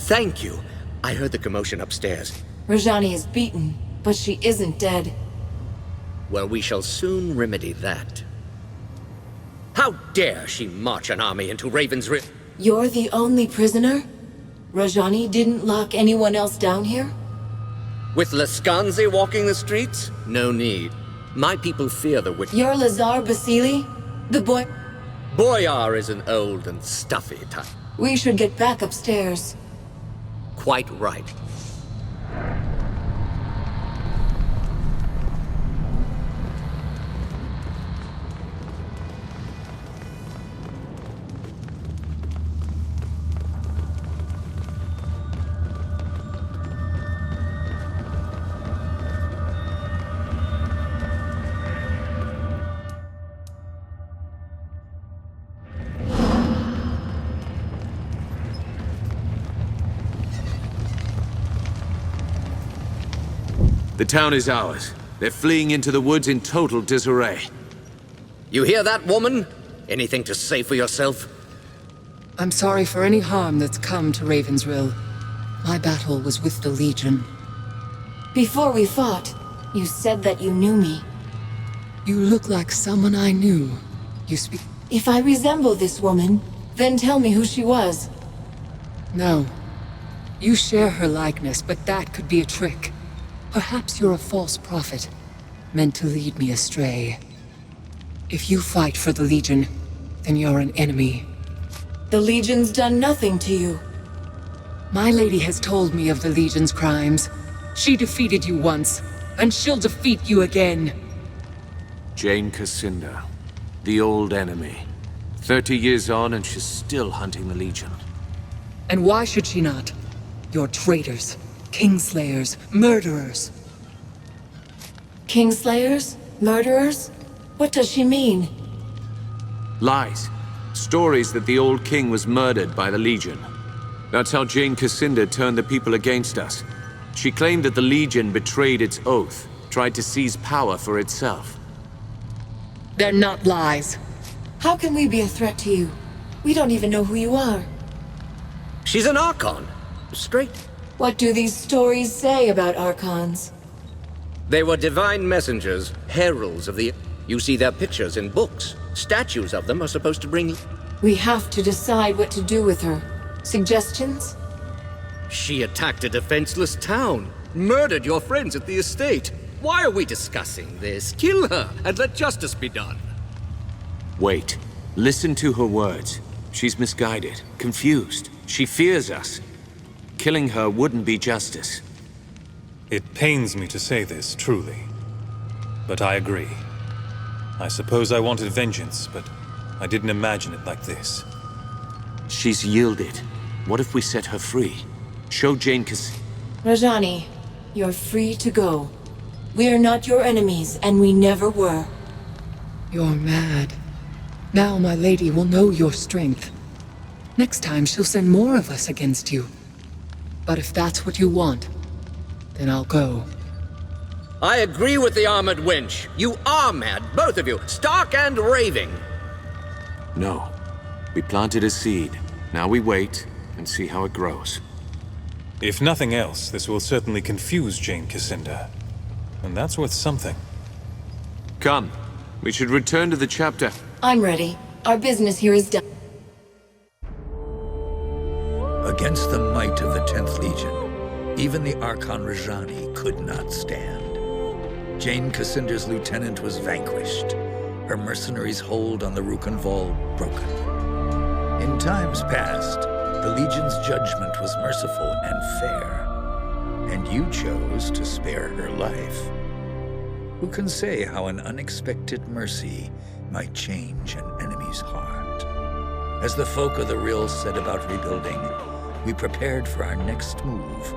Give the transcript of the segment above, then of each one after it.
thank you. I heard the commotion upstairs. Rajani is beaten, but she isn't dead. Well, we shall soon remedy that. How dare she march an army into Ravensrift? You're the only prisoner? Rajani didn't lock anyone else down here? With Laskanzi walking the streets? No need. My people fear the witch. You're Lazar Basili? The boy... Boyar is an old and stuffy type. We should get back upstairs. Quite right. The town is ours. They're fleeing into the woods in total disarray. You hear that, woman? Anything to say for yourself? I'm sorry for any harm that's come to Ravensrill. My battle was with the Legion. Before we fought, you said that you knew me. You look like someone I knew. You speak... If I resemble this woman, then tell me who she was. No. You share her likeness, but that could be a trick. Perhaps you're a false prophet, meant to lead me astray. If you fight for the Legion, then you're an enemy. The Legion's done nothing to you. My lady has told me of the Legion's crimes. She defeated you once, and she'll defeat you again. Jane Cassinda, the old enemy. 30 years on and she's still hunting the Legion. And why should she not? You're traitors. Kingslayers, murderers. Kingslayers? Murderers? What does she mean? Lies. Stories that the old king was murdered by the Legion. That's how Jane Cassinda turned the people against us. She claimed that the Legion betrayed its oath, tried to seize power for itself. They're not lies. How can we be a threat to you? We don't even know who you are. She's an Archon. Straight. What do these stories say about Archons? They were divine messengers, heralds of the... You see their pictures in books. Statues of them are supposed to bring... We have to decide what to do with her. Suggestions? She attacked a defenseless town, murdered your friends at the estate. Why are we discussing this? Kill her and let justice be done. Wait. Listen to her words. She's misguided, confused. She fears us. Killing her wouldn't be justice. It pains me to say this, truly. But I agree. I suppose I wanted vengeance, but I didn't imagine it like this. She's yielded. What if we set her free? Show Jane Rajani, you're free to go. We're not your enemies, and we never were. You're mad. Now my lady will know your strength. Next time she'll send more of us against you. But if that's what you want, then I'll go. I agree with the armored wench. You are mad, both of you, stark and raving. No. We planted a seed. Now we wait and see how it grows. If nothing else, this will certainly confuse Jane Cassinda. And that's worth something. Come. We should return to the chapter. I'm ready. Our business here is done. Against the might of the 10th Legion, even the Archon Rajani could not stand. Jane Cassinda's lieutenant was vanquished, her mercenaries' hold on the Rukenval broken. In times past, the Legion's judgment was merciful and fair, and you chose to spare her life. Who can say how an unexpected mercy might change an enemy's heart? As the folk of the Rill said about rebuilding, we prepared for our next move.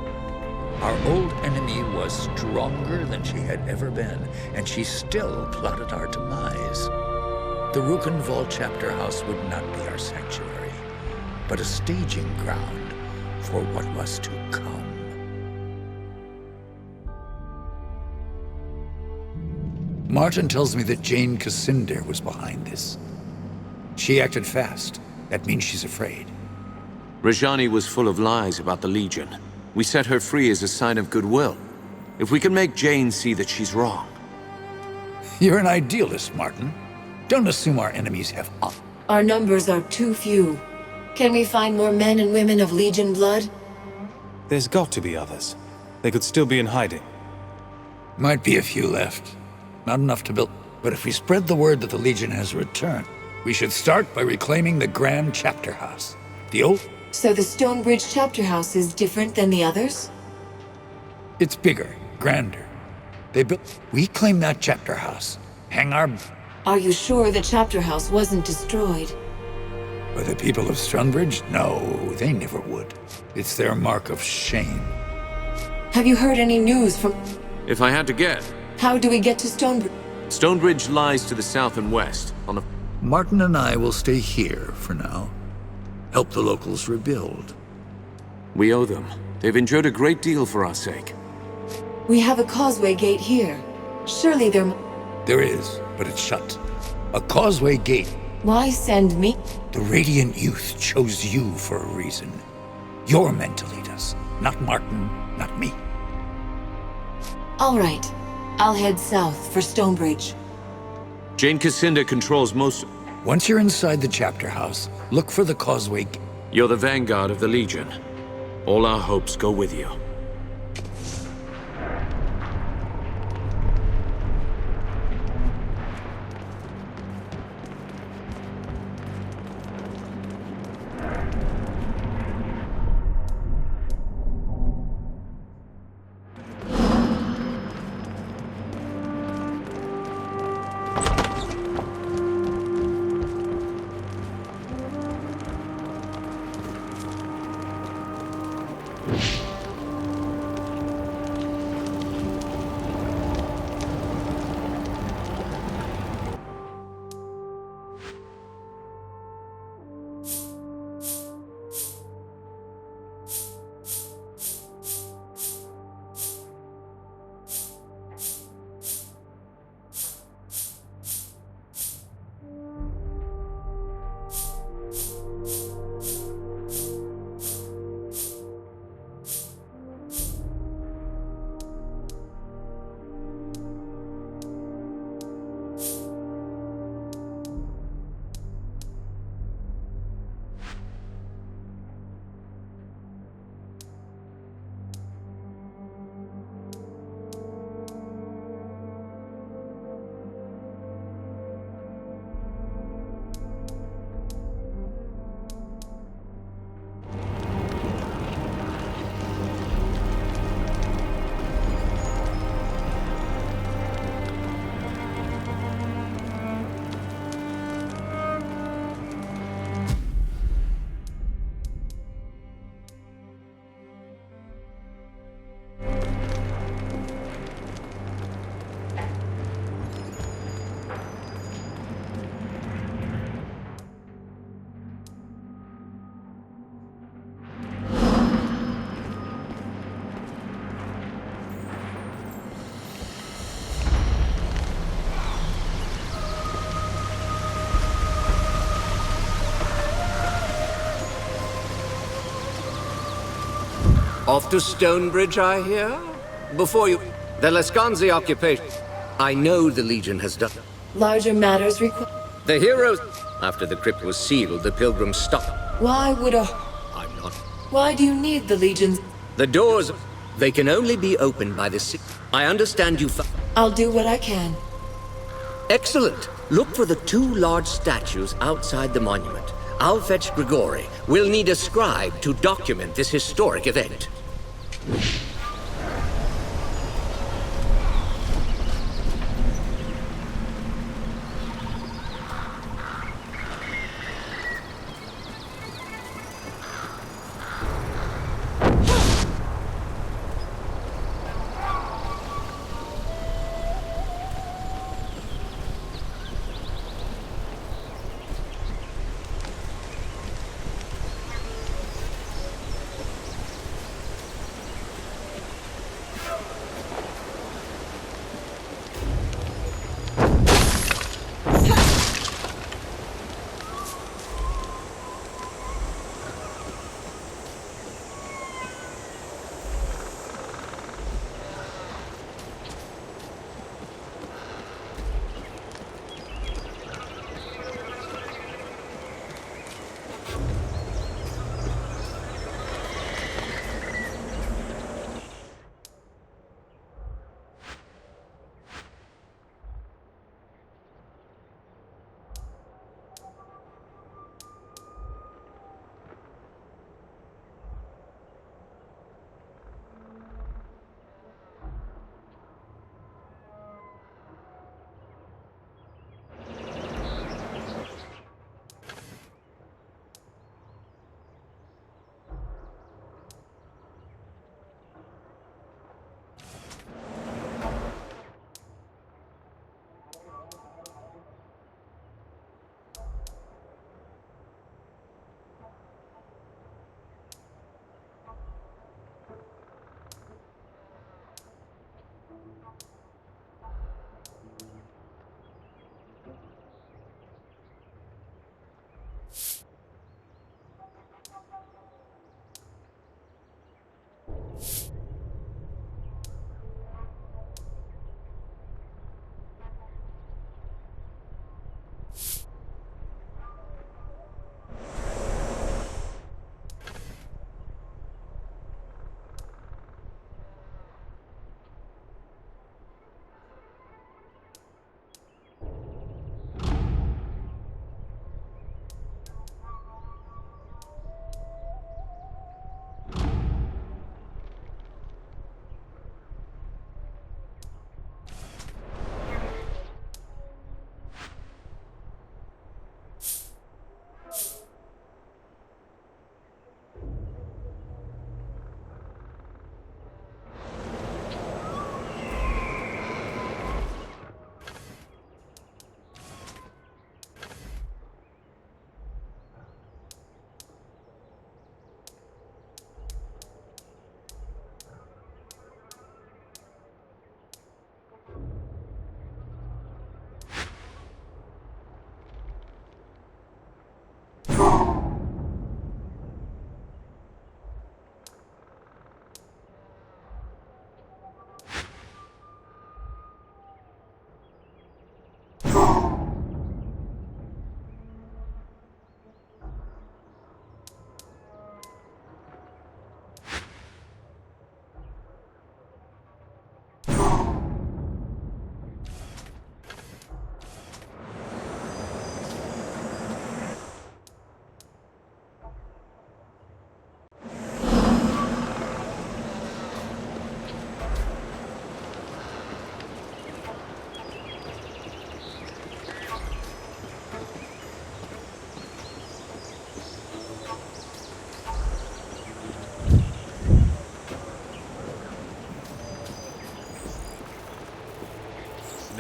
Our old enemy was stronger than she had ever been, and she still plotted our demise. The Rukenval chapter house would not be our sanctuary, but a staging ground for what was to come. Martin tells me that Jane Cassinda was behind this. She acted fast. That means she's afraid. Rajani was full of lies about the Legion. We set her free as a sign of goodwill. If we can make Jane see that she's wrong. You're an idealist, Martin. Don't assume our enemies have Our numbers are too few. Can we find more men and women of Legion blood? There's got to be others. They could still be in hiding. Might be a few left. Not enough to build. But if we spread the word that the Legion has returned, we should start by reclaiming the Grand Chapter House. The old... So the Stonebridge Chapter House is different than the others? It's bigger, grander. They built... We claim that Chapter House. Hang our... Are you sure the Chapter House wasn't destroyed? By the people of Stonebridge? No, they never would. It's their mark of shame. Have you heard any news from... If I had to guess, How do we get to Stonebridge? Stonebridge lies to the south and west, on the... Martin and I will stay here for now. Help the locals rebuild. We owe them. They've endured a great deal for our sake. We have a causeway gate here. Surely there... There is, but it's shut. A causeway gate. Why send me? The Radiant Youth chose you for a reason. You're meant to lead us. Not Martin, not me. All right. I'll head south for Stonebridge. Jane Cassinda controls most... Once you're inside the Chapter House, look for the causeway gate. You're the vanguard of the Legion. All our hopes go with you. Off to Stonebridge, I hear? Before you... The Lescanzi occupation... I know the Legion has done... Larger matters require... The heroes... After the crypt was sealed, the pilgrims stopped. Why would a... I'm not... Why do you need the Legions? The doors... They can only be opened by the... I understand you... I'll do what I can. Excellent. Look for the two large statues outside the monument. I'll fetch Grigori. We'll need a scribe to document this historic event.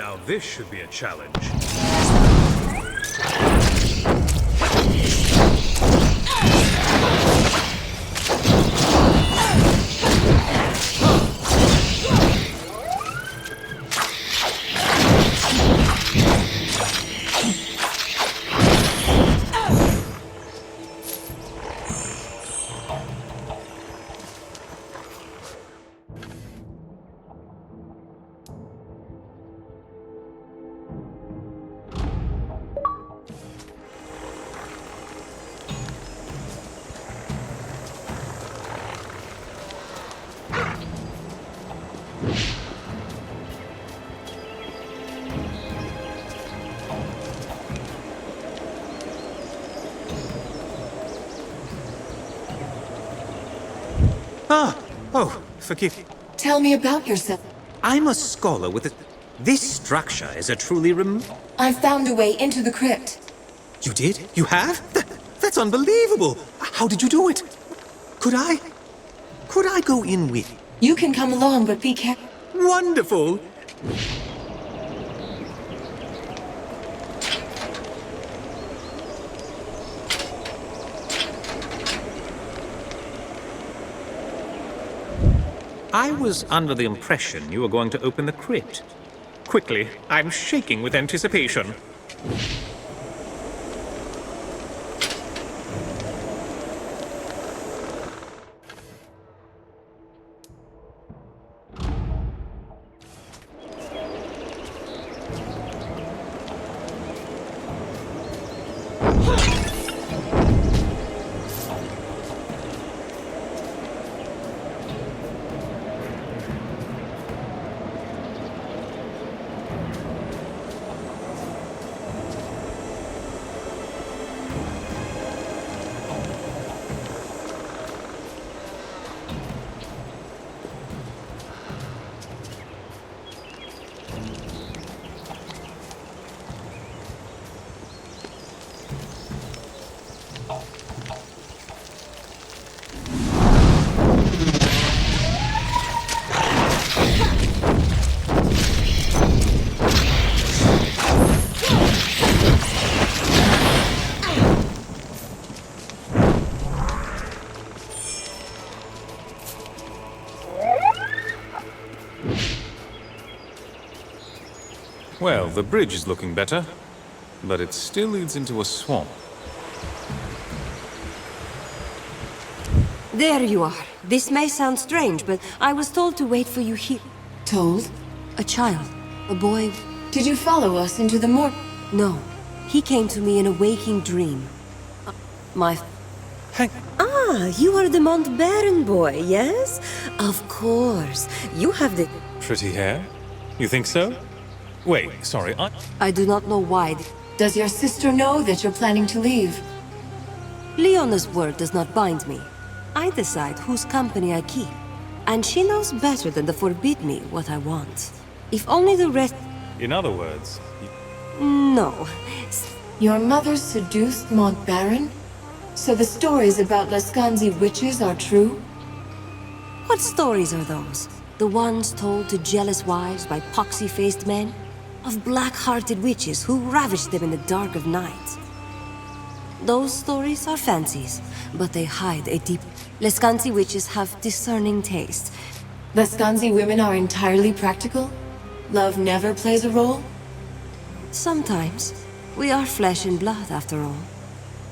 Now this should be a challenge. Oh, forgive me. Tell me about yourself. I'm a scholar with a... This structure is a truly I found a way into the crypt. You did? You have? That's unbelievable! How did you do it? Could I go in with you? You can come along, but be careful. Wonderful! I was under the impression you were going to open the crypt. Quickly, I'm shaking with anticipation. Well, the bridge is looking better, but it still leads into a swamp. There you are. This may sound strange, but I was told to wait for you here. Told? A child. A boy. Did you follow us into the mort? No. He came to me in a waking dream. My... Hang... Ah, you are the Mount Baron boy, yes? Of course. You have the... Pretty hair? You think so? Wait, sorry, I do not know why. Does your sister know that you're planning to leave? Leona's word does not bind me. I decide whose company I keep. And she knows better than to forbid me what I want. If only the rest... In other words... No. Your mother seduced Mont Baron? So the stories about Lascanzi witches are true? What stories are those? The ones told to jealous wives by poxy-faced men? Of black-hearted witches who ravished them in the dark of night. Those stories are fancies, but they hide a deep... Lascanzi witches have discerning taste. Lascanzi women are entirely practical? Love never plays a role? Sometimes. We are flesh and blood, after all.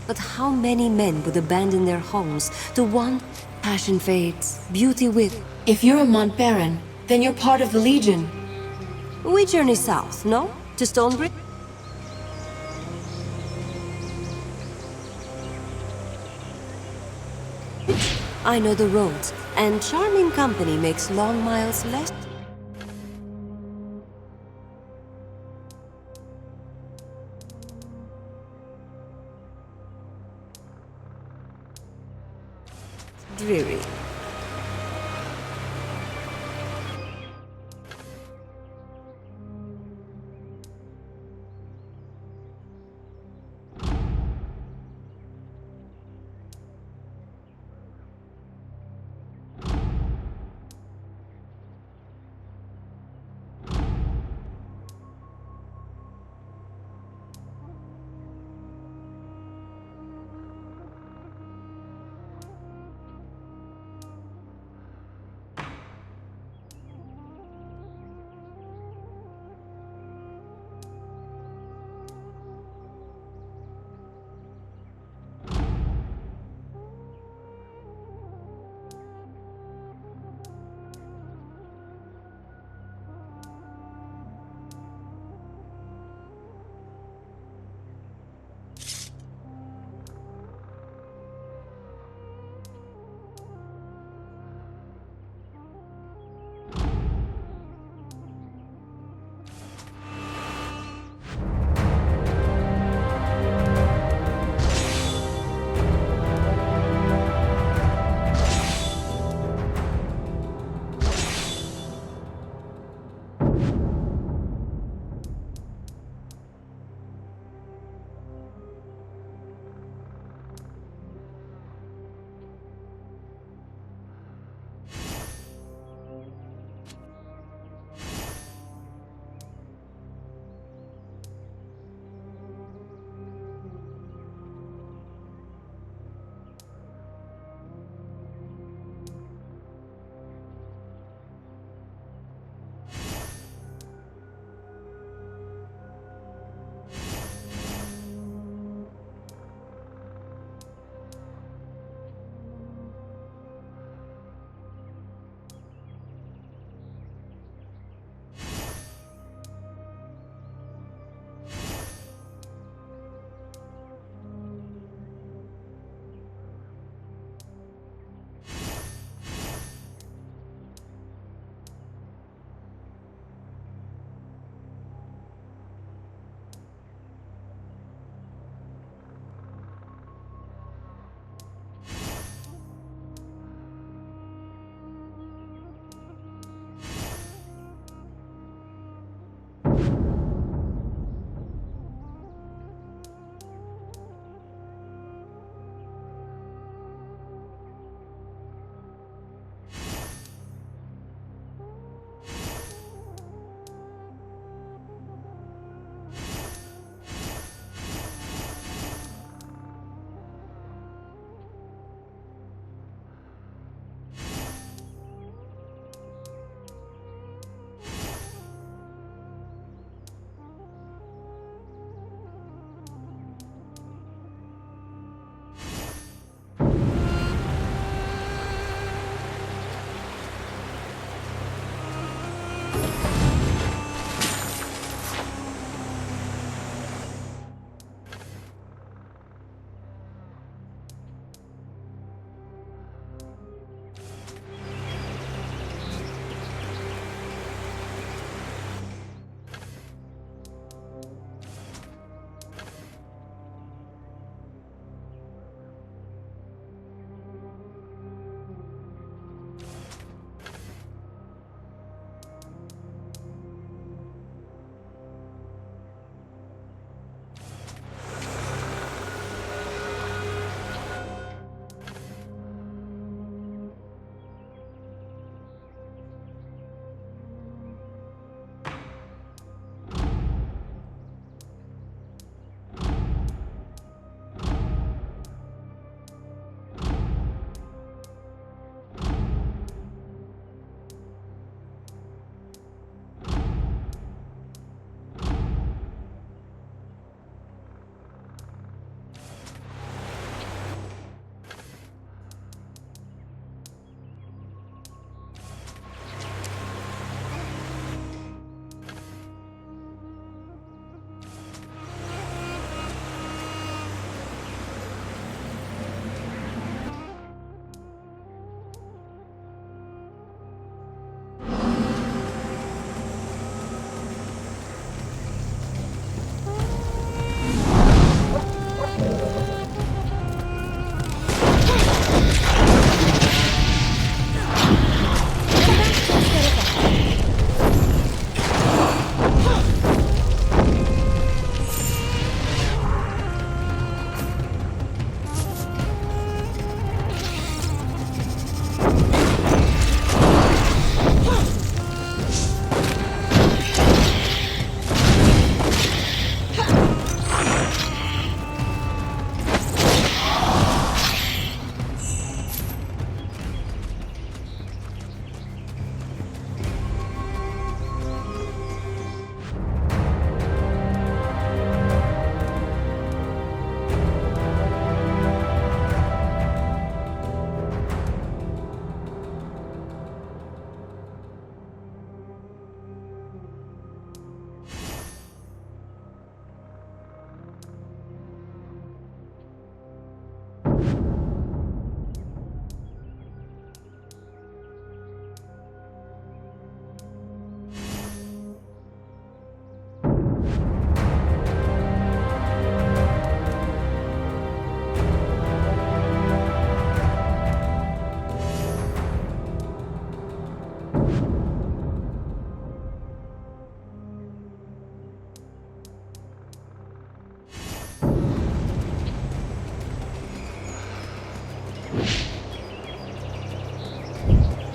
But how many men would abandon their homes to one passion fades, beauty with... If you're a Mont Baron, then you're part of the Legion. We journey south, no? To Stonebridge? I know the roads, and charming company makes long miles less... dreary.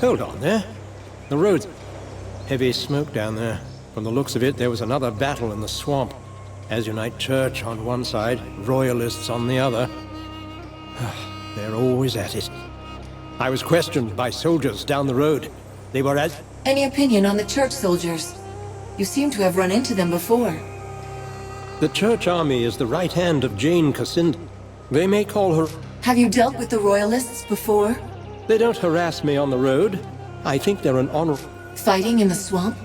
Hold on there. The road's heavy smoke down there. From the looks of it, there was another battle in the swamp. Azunite Church on one side, Royalists on the other. They're always at it. I was questioned by soldiers down the road. They were as... Any opinion on the church soldiers? You seem to have run into them before. The Church Army is the right hand of Jane Cassinda. They may call her... Have you dealt with the Royalists before? They don't harass me on the road. I think they're an honor... Fighting in the swamp?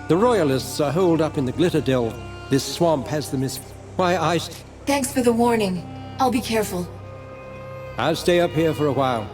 The Royalists are holed up in the Glitter Delve. This swamp has them as... Why, Thanks for the warning. I'll be careful. I'll stay up here for a while.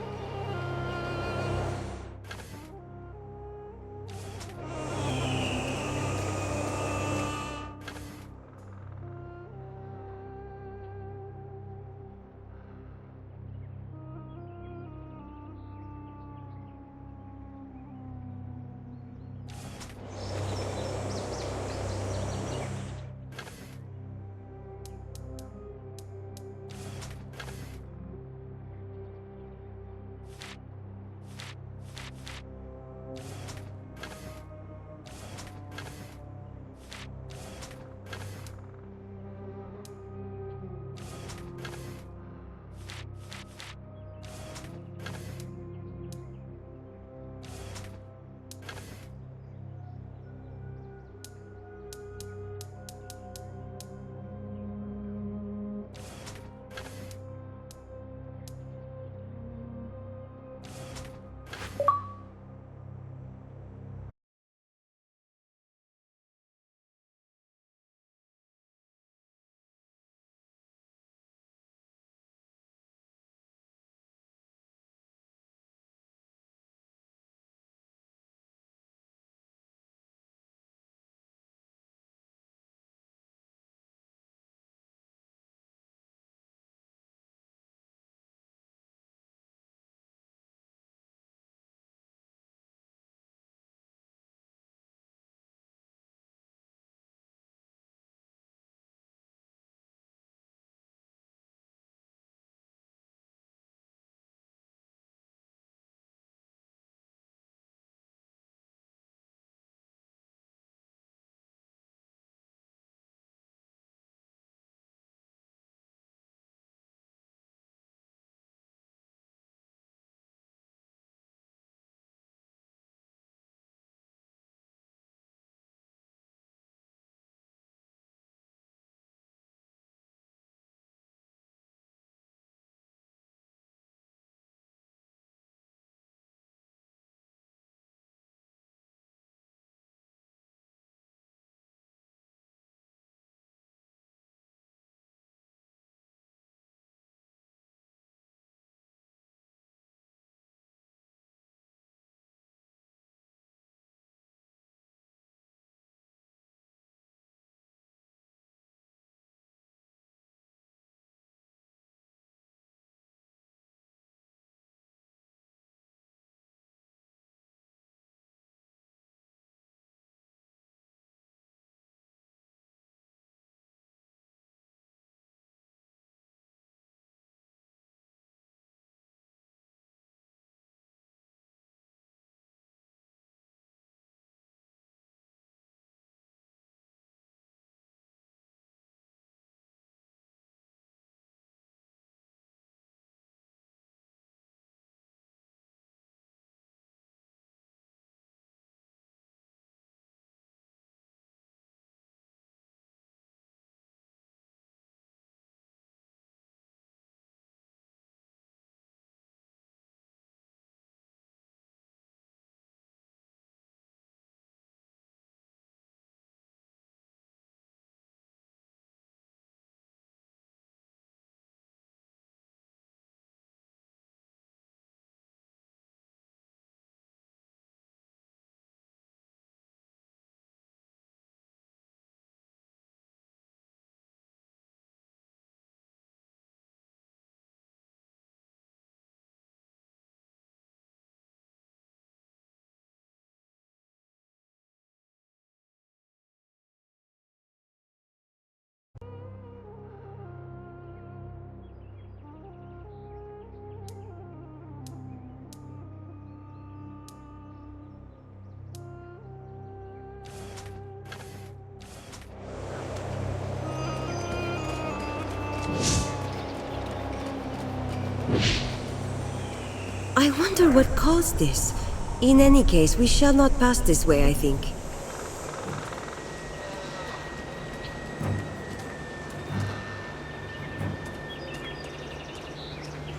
wonder what caused this. In any case, we shall not pass this way, I think.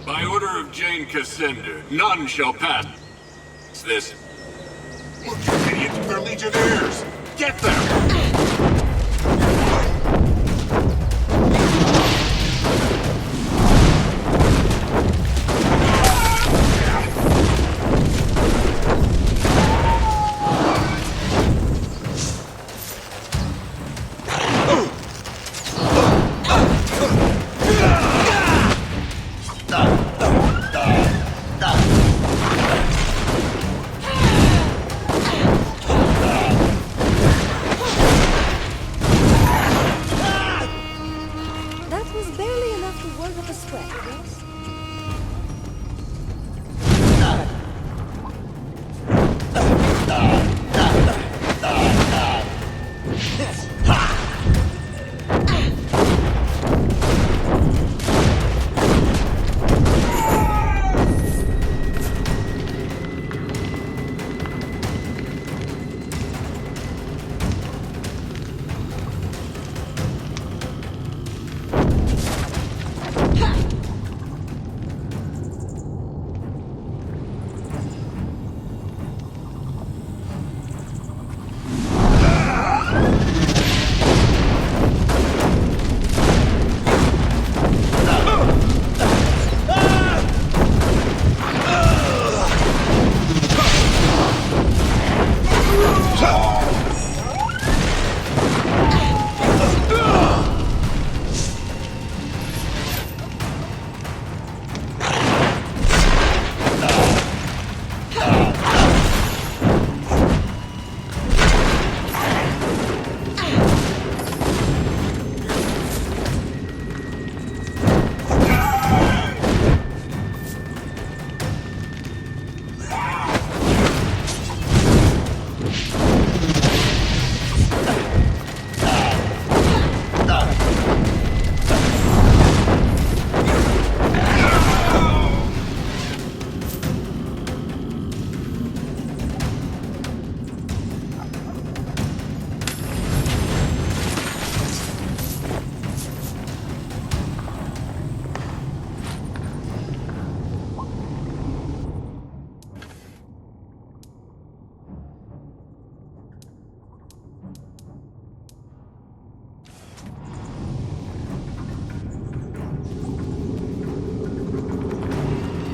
By order of Jane Cassander, none shall pass this. Look, you idiots, they're legionnaires! Get them!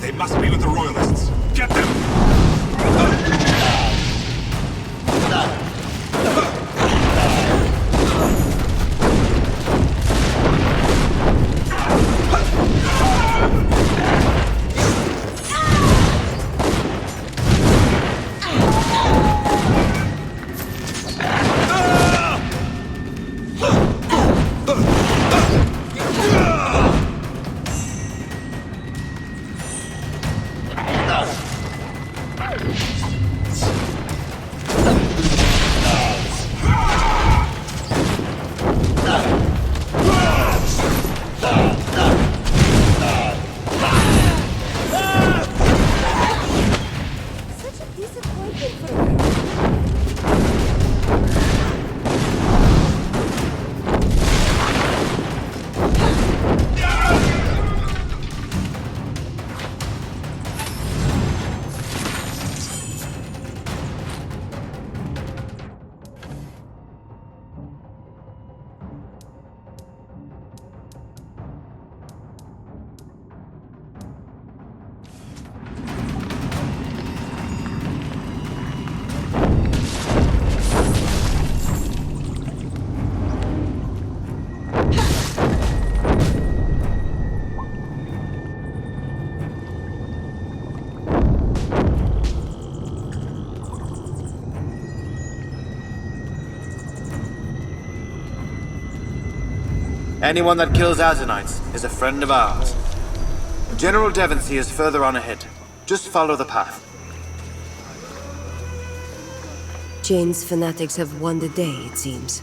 They must be with the Royalists. Get them! Anyone that kills Azanites is a friend of ours. General Devonsey is further on ahead. Just follow the path. Jane's fanatics have won the day, it seems.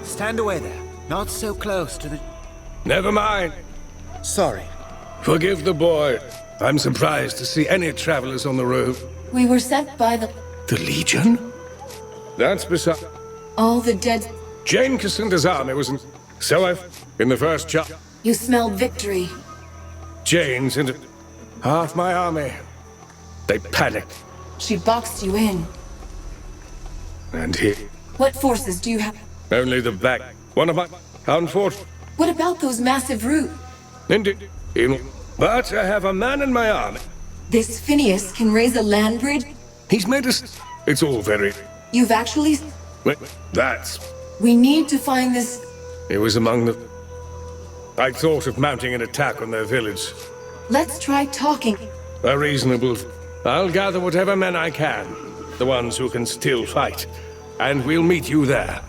Stand away there. Not so close to the... Never mind. Sorry. Forgive the boy. I'm surprised to see any travelers on the road. We were sent by the... The Legion? That's beside... all the dead... Jane Cassinder's army was in... So in the first chop. You smelled victory. Jane's and half my army. They panicked. She boxed you in. And he... What forces do you have? Only the back. One of my... Unfortunately... What about those massive roots? Indeed. But I have a man in my army. This Phineas can raise a land bridge? He's made us... It's all very... You've actually... Wait, that's... We need to find this... It was among the... I thought of mounting an attack on their village. Let's try talking. A reasonable... I'll gather whatever men I can. The ones who can still fight. And we'll meet you there.